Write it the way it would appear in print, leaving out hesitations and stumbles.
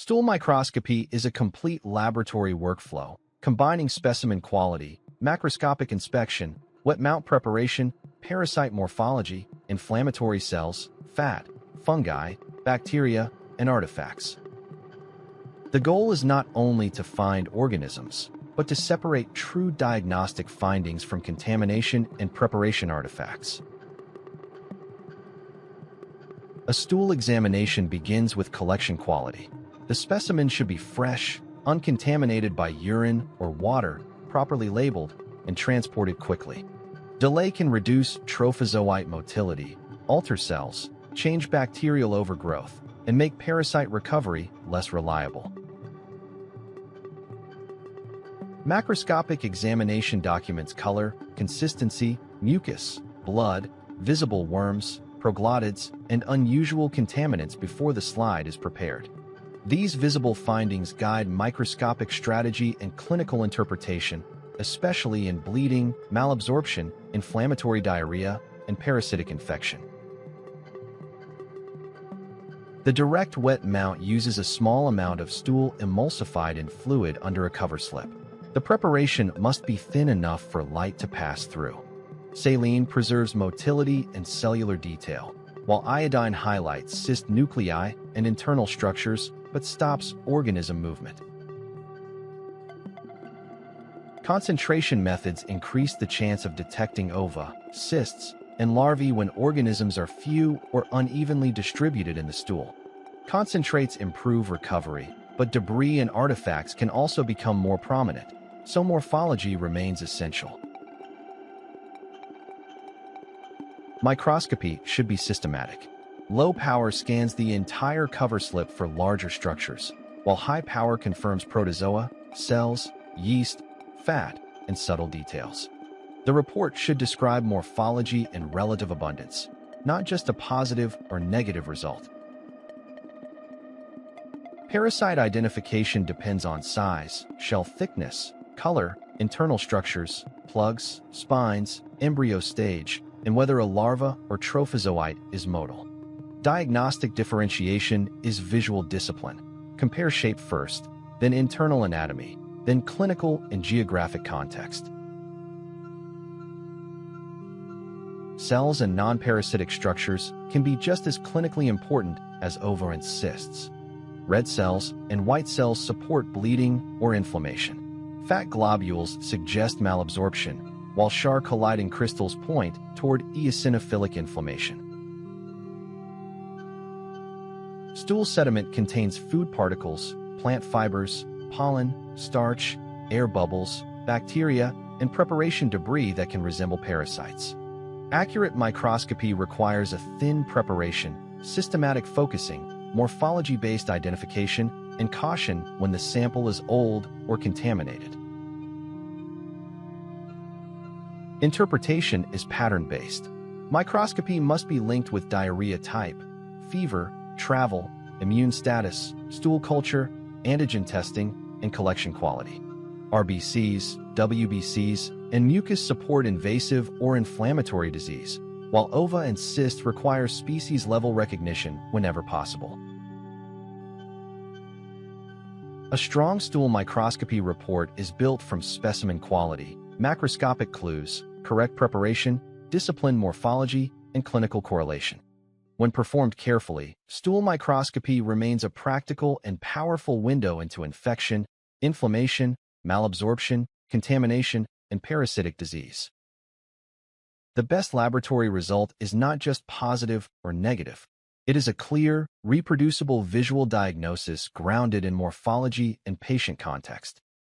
Stool microscopy is a complete laboratory workflow, combining specimen quality, macroscopic inspection, wet mount preparation, parasite morphology, inflammatory cells, fat, fungi, bacteria, and artifacts. The goal is not only to find organisms, but to separate true diagnostic findings from contamination and preparation artifacts. A stool examination begins with collection quality. The specimen should be fresh, uncontaminated by urine or water, properly labeled, and transported quickly. Delay can reduce trophozoite motility, alter cells, change bacterial overgrowth, and make parasite recovery less reliable. Macroscopic examination documents color, consistency, mucus, blood, visible worms, proglottids, and unusual contaminants before the slide is prepared. These visible findings guide microscopic strategy and clinical interpretation, especially in bleeding, malabsorption, inflammatory diarrhea, and parasitic infection. The direct wet mount uses a small amount of stool emulsified in fluid under a cover slip. The preparation must be thin enough for light to pass through. Saline preserves motility and cellular detail, while iodine highlights cyst nuclei and internal structures but stops organism movement. Concentration methods increase the chance of detecting ova, cysts, and larvae when organisms are few or unevenly distributed in the stool. Concentrates improve recovery, but debris and artifacts can also become more prominent, so morphology remains essential. Microscopy should be systematic. Low power scans the entire cover slip for larger structures, while high power confirms protozoa, cells, yeast, fat, and subtle details. The report should describe morphology and relative abundance, not just a positive or negative result. Parasite identification depends on size, shell thickness, color, internal structures, plugs, spines, embryo stage, and whether a larva or trophozoite is motile. Diagnostic differentiation is visual discipline. Compare shape first, then internal anatomy, then clinical and geographic context. Cells and non-parasitic structures can be just as clinically important as ova and cysts. Red cells and white cells support bleeding or inflammation. Fat globules suggest malabsorption, while Char-colliding crystals point toward eosinophilic inflammation. Stool sediment contains food particles, plant fibers, pollen, starch, air bubbles, bacteria, and preparation debris that can resemble parasites. Accurate microscopy requires a thin preparation, systematic focusing, morphology-based identification, and caution when the sample is old or contaminated. Interpretation is pattern-based. Microscopy must be linked with diarrhea type, fever, travel, immune status, stool culture, antigen testing, and collection quality. RBCs, WBCs, and mucus support invasive or inflammatory disease, while ova and cyst require species-level recognition whenever possible. A strong stool microscopy report is built from specimen quality, macroscopic clues, correct preparation, disciplined morphology, and clinical correlation. When performed carefully, stool microscopy remains a practical and powerful window into infection, inflammation, malabsorption, contamination, and parasitic disease. The best laboratory result is not just positive or negative. It is a clear, reproducible visual diagnosis grounded in morphology and patient context.